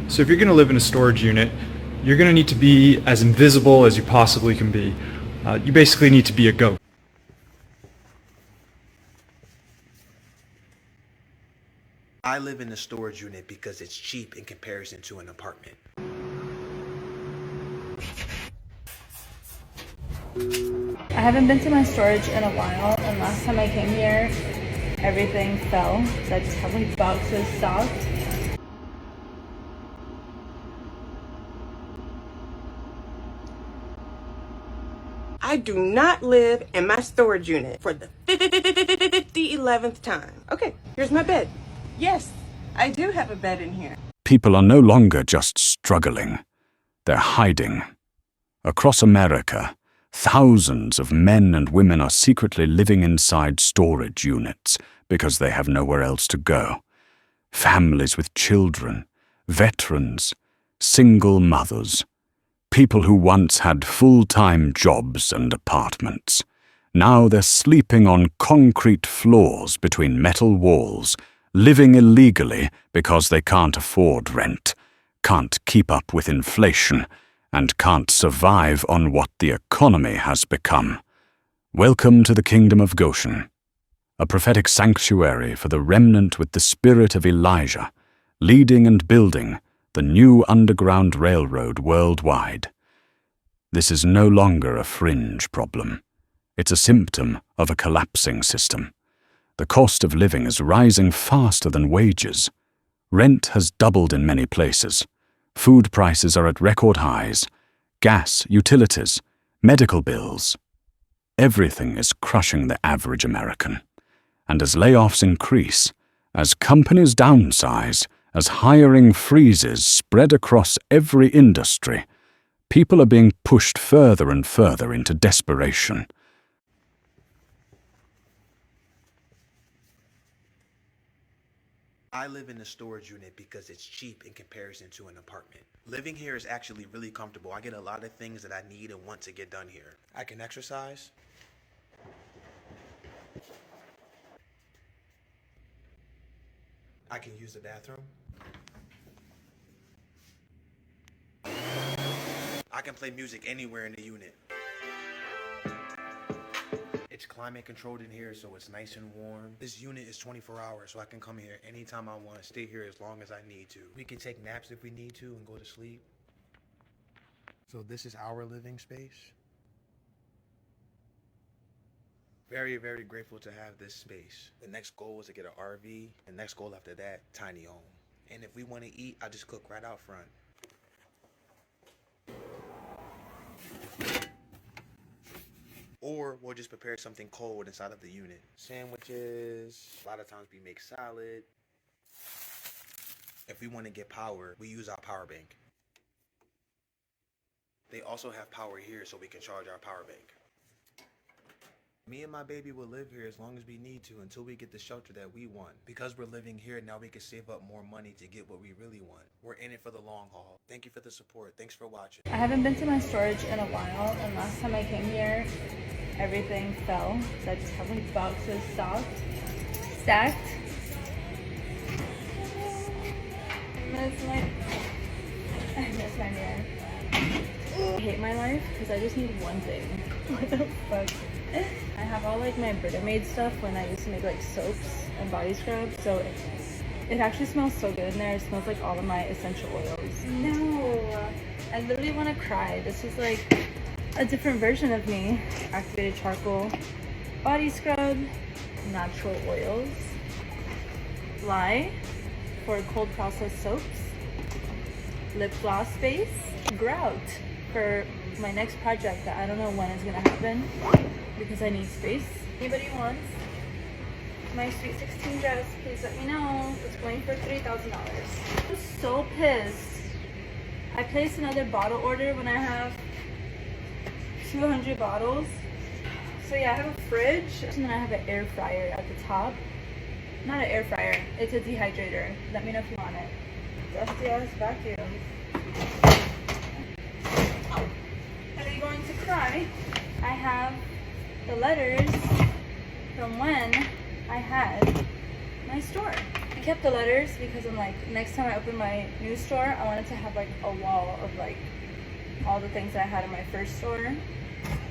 So if you're going to live in a storage unit, you're going to need to be as invisible as you possibly can be. You basically need to be a ghost. I live in a storage unit because it's cheap in comparison to an apartment. I haven't been to my storage in a while, and last time I came here, everything fell. So I just have like boxes stocked. I do not live in my storage unit for the 11th time. Okay, here's my bed. Yes, I do have a bed in here. People are no longer just struggling. They're hiding. Across America, thousands of men and women are secretly living inside storage units because they have nowhere else to go. Families with children, veterans, single mothers, people who once had full-time jobs and apartments. Now they're sleeping on concrete floors between metal walls, living illegally because they can't afford rent, can't keep up with inflation, and can't survive on what the economy has become. Welcome to the Kingdom of Goshen, a prophetic sanctuary for the remnant with the spirit of Elijah, leading and building the new underground railroad worldwide. This is no longer a fringe problem. It's a symptom of a collapsing system. The cost of living is rising faster than wages. Rent has doubled in many places. Food prices are at record highs. Gas, utilities, medical bills. Everything is crushing the average American. And as layoffs increase, as companies downsize, as hiring freezes spread across every industry, people are being pushed further and further into desperation. I live in a storage unit because it's cheap in comparison to an apartment. Living here is actually really comfortable. I get a lot of things that I need and want to get done here. I can exercise. I can use the bathroom. I can play music anywhere in the unit. It's climate controlled in here, so it's nice and warm. This unit is 24 hours, so I can come here anytime I want, stay here as long as I need to. We can take naps if we need to and go to sleep. So this is our living space. Very, very grateful to have this space. The next goal is to get an RV. The next goal after that, tiny home. And if we want to eat, I just cook right out front. Or we'll just prepare something cold inside of the unit. Sandwiches, a lot of times we make salad. If we want to get power, we use our power bank. They also have power here so we can charge our power bank. Me and my baby will live here as long as we need to until we get the shelter that we want. Because we're living here, now we can save up more money to get what we really want. We're in it for the long haul. Thank you for the support. Thanks for watching. I haven't been to my storage in a while, and last time I came here, everything fell. So I just have like boxes stacked. I miss my mirror. I hate my life because I just need one thing. What the fuck? I have all like my Brita made stuff when I used to make like soaps and body scrubs, so it actually smells so good in there. It smells like all of my essential oils. No, I literally want to cry. This is like a different version of me. Activated charcoal, body scrub, natural oils, lye for cold processed soaps, lip gloss base, grout for my next project that I don't know when it's gonna happen because I need space. Anybody wants my Sweet 16 dress, please let me know. It's going for $3,000. I'm so pissed. I placed another bottle order when I have 200 bottles. So yeah, I have a fridge and then I have an air fryer at the top. Not an air fryer, it's a dehydrator. Let me know if you want it. Dusty ass vacuum. Are you going to cry? I have the letters from when I had my store. I kept the letters because I'm like, next time I open my new store, I wanted to have like a wall of like all the things that I had in my first store.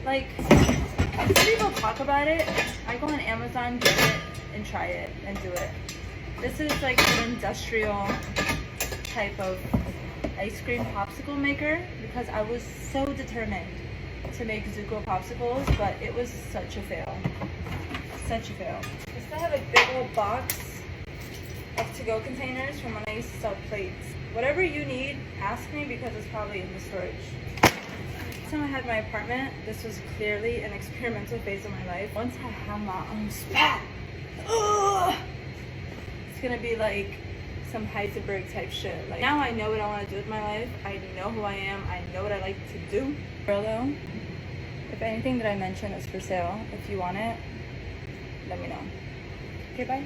Like, some people talk about it. I go on Amazon, get it, and try it, and do it. This is like an industrial type of ice cream popsicle maker because I was so determined to make Zuko popsicles, but it was such a fail. Such a fail. I still have a big old box of to-go containers from when I used to sell plates. Whatever you need, ask me because it's probably in the storage. Last time I had my apartment, this was clearly an experimental phase of my life. Once I have my own spot, it's gonna be like some Heisenberg type shit. Like, now I know what I want to do with my life. I know who I am. I know what I like to do. Girl though, if anything that I mention is for sale, if you want it, let me know. Okay, bye.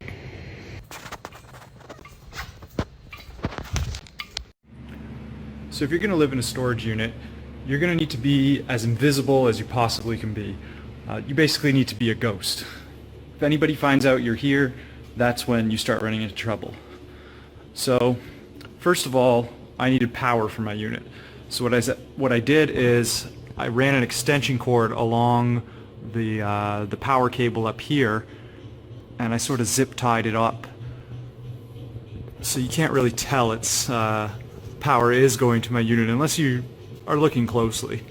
So if you're going to live in a storage unit, you're going to need to be as invisible as you possibly can be. You basically need to be a ghost. If anybody finds out you're here, that's when you start running into trouble. So, first of all, I needed power for my unit. So what I did is I ran an extension cord along the power cable up here, and I sort of zip tied it up. So you can't really tell its power is going to my unit unless you are looking closely.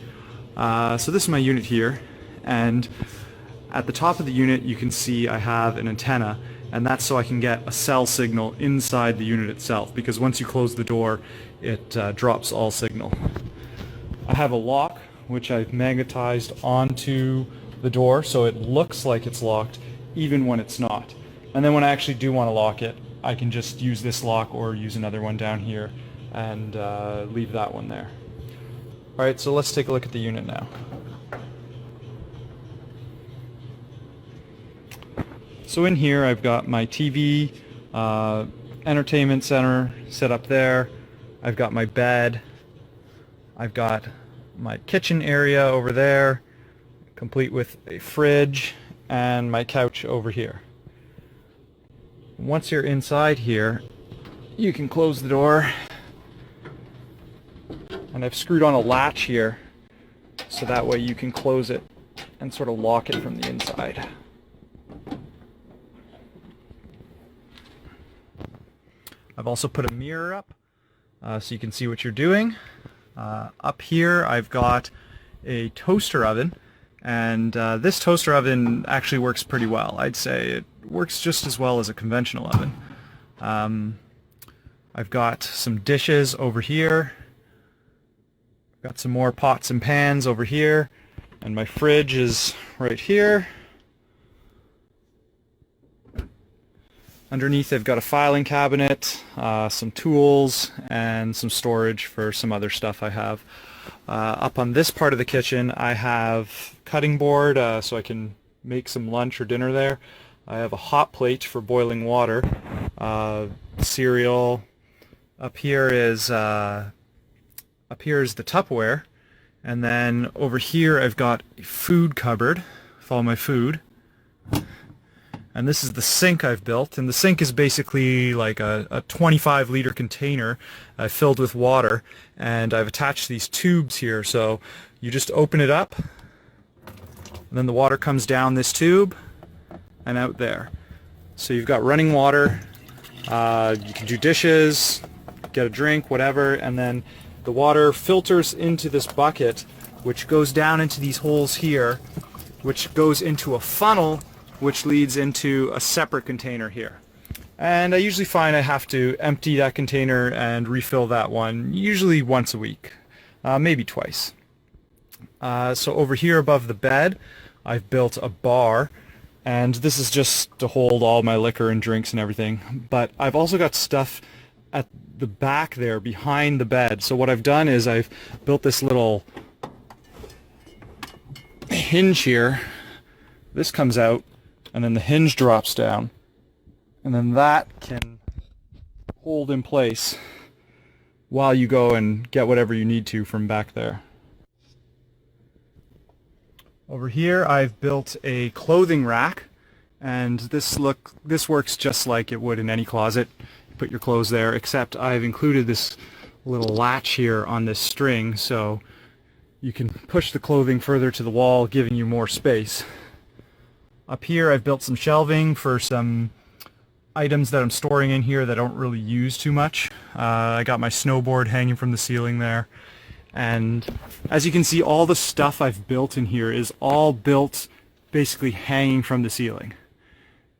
So this is my unit here, and at the top of the unit you can see I have an antenna, and that's so I can get a cell signal inside the unit itself, because once you close the door it drops all signal. I have a lock which I've magnetized onto the door so it looks like it's locked even when it's not. And then when I actually do want to lock it, I can just use this lock or use another one down here and leave that one there. Alright, so let's take a look at the unit now. So in here I've got my TV, entertainment center set up there. I've got my bed. I've got my kitchen area over there, complete with a fridge, and my couch over here. Once you're inside here, you can close the door. And I've screwed on a latch here, so that way you can close it and sort of lock it from the inside. I've also put a mirror up so you can see what you're doing. Up here I've got a toaster oven, and this toaster oven actually works pretty well. I'd say it works just as well as a conventional oven. I've got some dishes over here. Got some more pots and pans over here, and my fridge is right here. Underneath I've got a filing cabinet, some tools, and some storage for some other stuff I have. Up on this part of the kitchen I have cutting board so I can make some lunch or dinner there. I have a hot plate for boiling water, cereal. Up here is the Tupperware, and then over here I've got a food cupboard with all my food. And this is the sink I've built, and the sink is basically like a 25-liter container filled with water, and I've attached these tubes here, so you just open it up, and then the water comes down this tube and out there. So you've got running water, you can do dishes, get a drink, whatever, and then the water filters into this bucket, which goes down into these holes here, which goes into a funnel, which leads into a separate container here. And I usually find I have to empty that container and refill that one, usually once a week, maybe twice. So over here above the bed, I've built a bar, and this is just to hold all my liquor and drinks and everything. But I've also got stuff at the back there behind the bed. So what I've done is I've built this little hinge here. This comes out, and then the hinge drops down, and then that can hold in place while you go and get whatever you need to from back there. Over here I've built a clothing rack, And this works just like it would in any closet. You put your clothes there, except I've included this little latch here on this string, so you can push the clothing further to the wall, giving you more space. Up here I've built some shelving for some items that I'm storing in here that I don't really use too much. I got my snowboard hanging from the ceiling there. And as you can see, all the stuff I've built in here is all built basically hanging from the ceiling.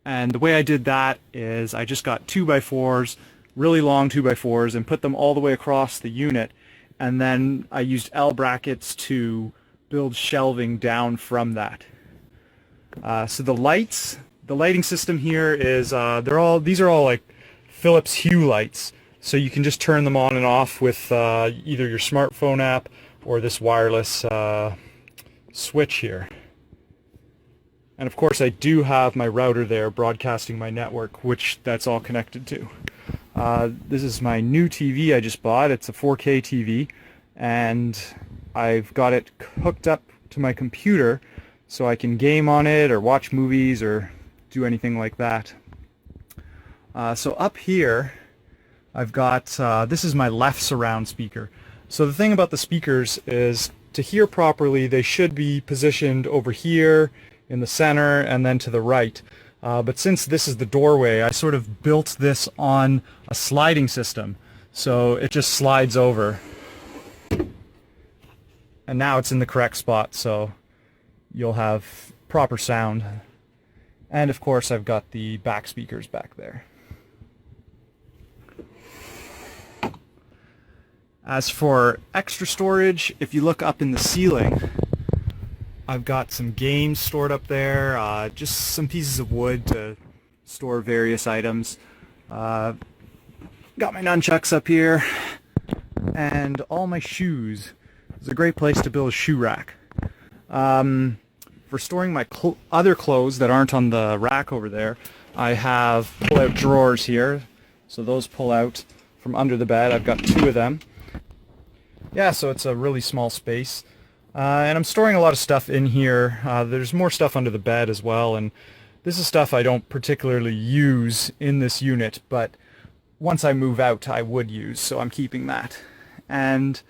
And the way I did that is I just got 2x4s, really long 2x4s, and put them all the way across the unit. And then I used L brackets to build shelving down from that. So the lighting system here is these are all like Philips Hue lights. So you can just turn them on and off with either your smartphone app or this wireless switch here. And of course I do have my router there broadcasting my network, which that's all connected to. This is my new TV I just bought. It's a 4K TV, and I've got it hooked up to my computer so I can game on it or watch movies or do anything like that. So up here I've got, this is my left surround speaker. So the thing about the speakers is, to hear properly they should be positioned over here in the center and then to the right. But since this is the doorway, I sort of built this on a sliding system. So it just slides over. And now it's in the correct spot, so you'll have proper sound. And of course I've got the back speakers back there. As for extra storage, if you look up in the ceiling, I've got some games stored up there, just some pieces of wood to store various items. Got my nunchucks up here, and all my shoes. It's a great place to build a shoe rack. For storing my other clothes that aren't on the rack over there, I have pull-out drawers here. So those pull out from under the bed. I've got 2 of them. Yeah, so it's a really small space. And I'm storing a lot of stuff in here. There's more stuff under the bed as well, and this is stuff I don't particularly use in this unit, but once I move out I would use, so I'm keeping that. And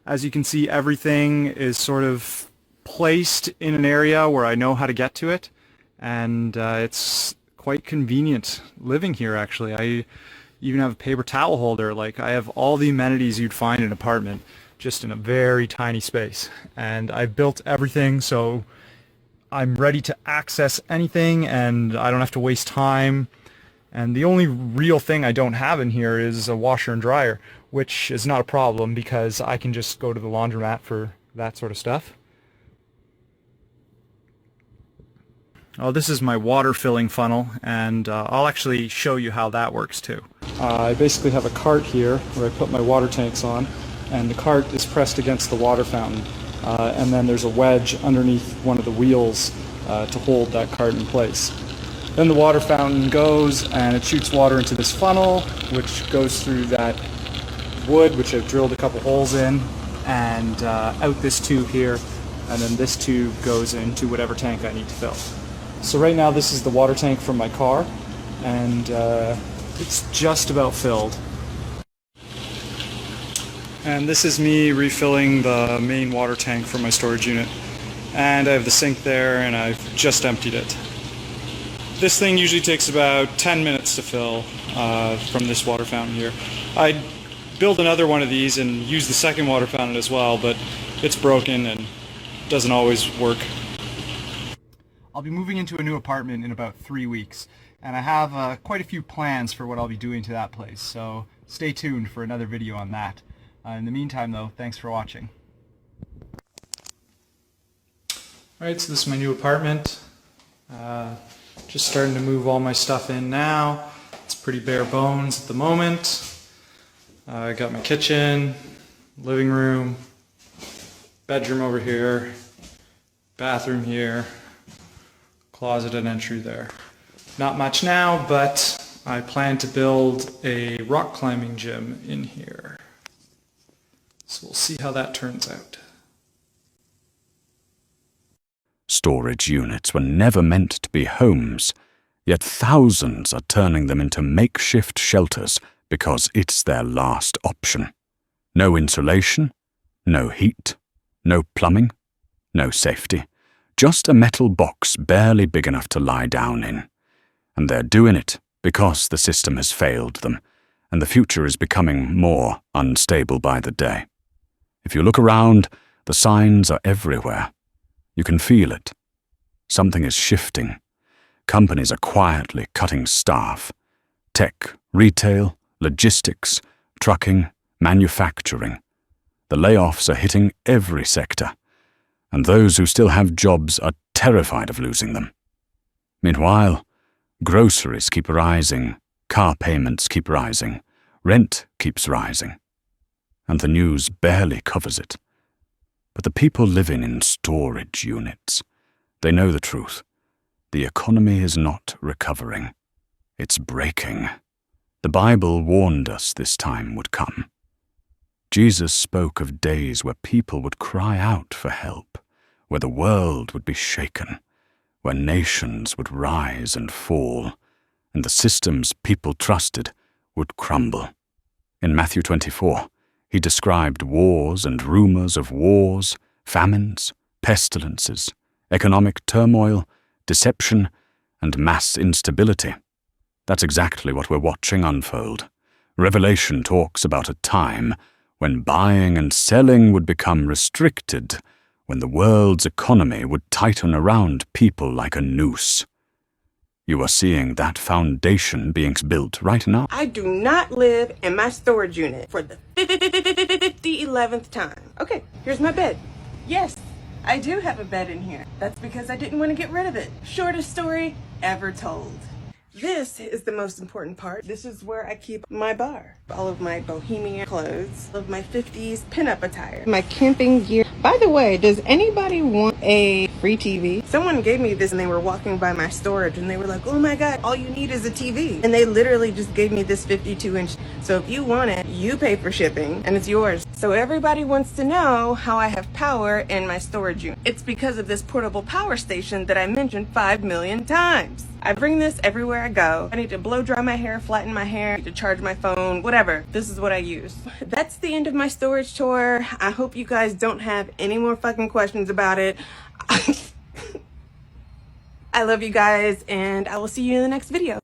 as you can see, everything is sort of placed in an area where I know how to get to it, and it's quite convenient living here actually. I even have a paper towel holder. Like, I have all the amenities you'd find in an apartment just in a very tiny space, and I've built everything so I'm ready to access anything and I don't have to waste time. And the only real thing I don't have in here is a washer and dryer, which is not a problem because I can just go to the laundromat for that sort of stuff. Oh, this is my water filling funnel, and I'll actually show you how that works too. I basically have a cart here where I put my water tanks on, and the cart is pressed against the water fountain, and then there's a wedge underneath one of the wheels to hold that cart in place. Then the water fountain goes and it shoots water into this funnel, which goes through that wood, which I've drilled a couple holes in, and out this tube here, and then this tube goes into whatever tank I need to fill. So right now this is the water tank from my car, and it's just about filled. And this is me refilling the main water tank from my storage unit. And I have the sink there, and I've just emptied it. This thing usually takes about 10 minutes to fill from this water fountain here. I'd build another one of these and use the second water fountain as well, but it's broken and doesn't always work. I'll be moving into a new apartment in about 3 weeks, and I have quite a few plans for what I'll be doing to that place, so stay tuned for another video on that. In the meantime though, thanks for watching. Alright, so this is my new apartment. Just starting to move all my stuff in now. It's pretty bare bones at the moment. I got my kitchen, living room, bedroom over here, bathroom here, closet and entry there. Not much now, but I plan to build a rock climbing gym in here. So we'll see how that turns out. storage units were never meant to be homes, yet thousands are turning them into makeshift shelters because it's their last option. No insulation, no heat, no plumbing, no safety, just a metal box barely big enough to lie down in. And they're doing it because the system has failed them, and the future is becoming more unstable by the day. If you look around, the signs are everywhere. You can feel it. Something is shifting. Companies are quietly cutting staff. Tech, retail, logistics, trucking, manufacturing. The layoffs are hitting every sector, and those who still have jobs are terrified of losing them. Meanwhile, groceries keep rising, car payments keep rising, rent keeps rising, and the news barely covers it. But the people living in storage units, they know the truth. The economy is not recovering. It's breaking. The Bible warned us this time would come. Jesus spoke of days where people would cry out for help, where the world would be shaken, where nations would rise and fall, and the systems people trusted would crumble. In Matthew 24, he described wars and rumors of wars, famines, pestilences, economic turmoil, deception, and mass instability. That's exactly what we're watching unfold. Revelation talks about a time when buying and selling would become restricted, when the world's economy would tighten around people like a noose. You are seeing that foundation being built right now. I do not live in my storage unit for the 11th time. Okay, here's my bed. Yes, I do have a bed in here. That's because I didn't want to get rid of it. Shortest story ever told. This is the most important part. This is where I keep my bar. All of my bohemian clothes, all of my 50s pinup attire, my camping gear. By the way, does anybody want a free TV? Someone gave me this and they were walking by my storage and they were like, oh my God, all you need is a TV. And they literally just gave me this 52-inch. So if you want it, you pay for shipping and it's yours. So everybody wants to know how I have power in my storage unit. It's because of this portable power station that I mentioned 5 million times. I bring this everywhere I go. I need to blow dry my hair, flatten my hair, I need to charge my phone, whatever. This is what I use. That's the end of my storage tour. I hope you guys don't have any more fucking questions about it. I love you guys and I will see you in the next video.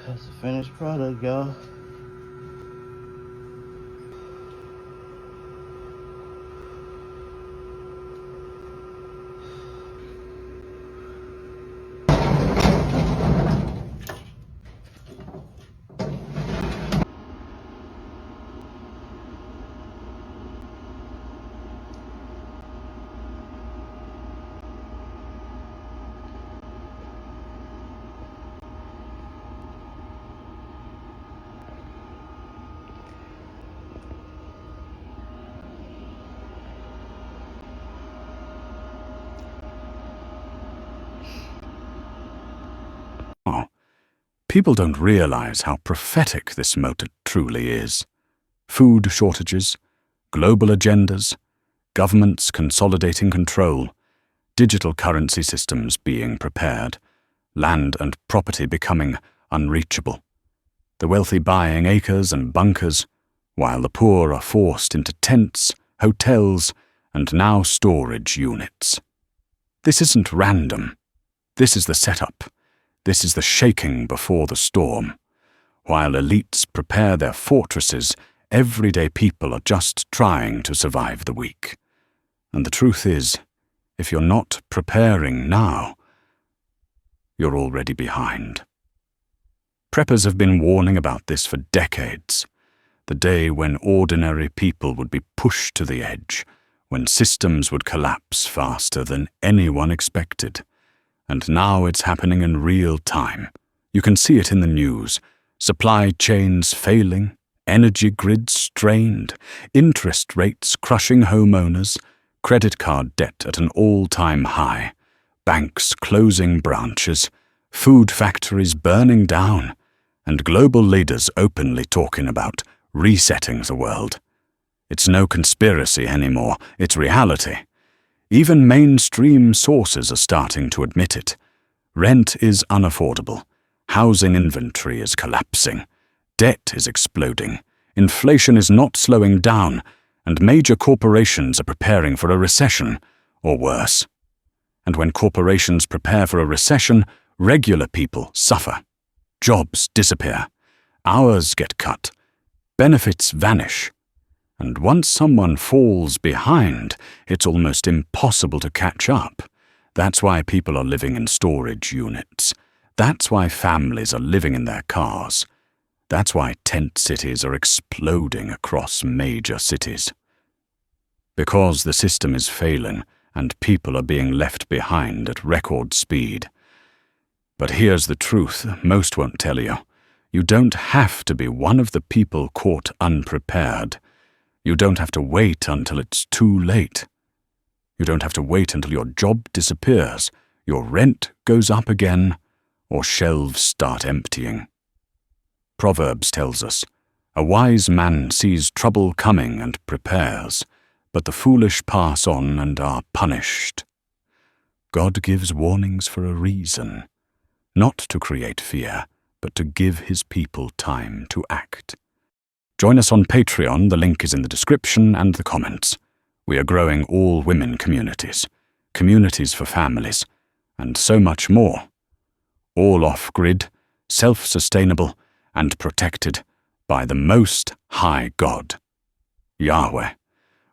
That's a finished product, y'all. People don't realize how prophetic this motor truly is. Food shortages, global agendas, governments consolidating control, digital currency systems being prepared, land and property becoming unreachable, the wealthy buying acres and bunkers, while the poor are forced into tents, hotels, and now storage units. This isn't random. This is the setup. This is the shaking before the storm. While elites prepare their fortresses, everyday people are just trying to survive the week. And the truth is, if you're not preparing now, you're already behind. Preppers have been warning about this for decades. The day when ordinary people would be pushed to the edge, when systems would collapse faster than anyone expected. And now it's happening in real time. You can see it in the news. Supply chains failing, energy grids strained, interest rates crushing homeowners, credit card debt at an all-time high, banks closing branches, food factories burning down, and global leaders openly talking about resetting the world. It's no conspiracy anymore, it's reality. Even mainstream sources are starting to admit it. Rent is unaffordable. Housing inventory is collapsing. Debt is exploding. Inflation is not slowing down, and major corporations are preparing for a recession, or worse. And when corporations prepare for a recession, regular people suffer. Jobs disappear. Hours get cut. Benefits vanish. And once someone falls behind, it's almost impossible to catch up. That's why people are living in storage units. That's why families are living in their cars. That's why tent cities are exploding across major cities. Because the system is failing and people are being left behind at record speed. But here's the truth most won't tell you. You don't have to be one of the people caught unprepared. You don't have to wait until it's too late. You don't have to wait until your job disappears, your rent goes up again, or shelves start emptying. Proverbs tells us, "A wise man sees trouble coming and prepares, but the foolish pass on and are punished." God gives warnings for a reason, not to create fear, but to give his people time to act. Join us on Patreon, the link is in the description and the comments. We are growing all-women communities, communities for families, and so much more. All off-grid, self-sustainable, and protected by the Most High God. Yahweh.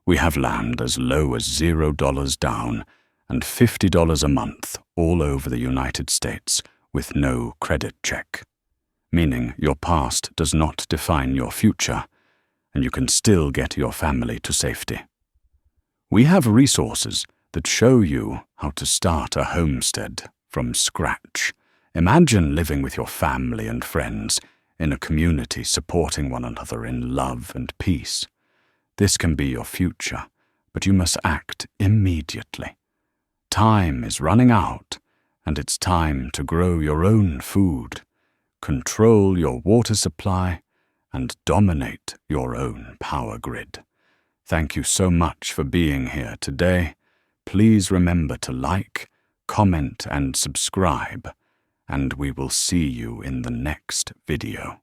We have land as low as $0 down and $50 a month all over the United States with no credit check, meaning your past does not define your future, and you can still get your family to safety. We have resources that show you how to start a homestead from scratch. Imagine living with your family and friends in a community supporting one another in love and peace. This can be your future, but you must act immediately. Time is running out, and it's time to grow your own food, control your water supply, and dominate your own power grid. Thank you so much for being here today. Please remember to like, comment, and subscribe, and we will see you in the next video.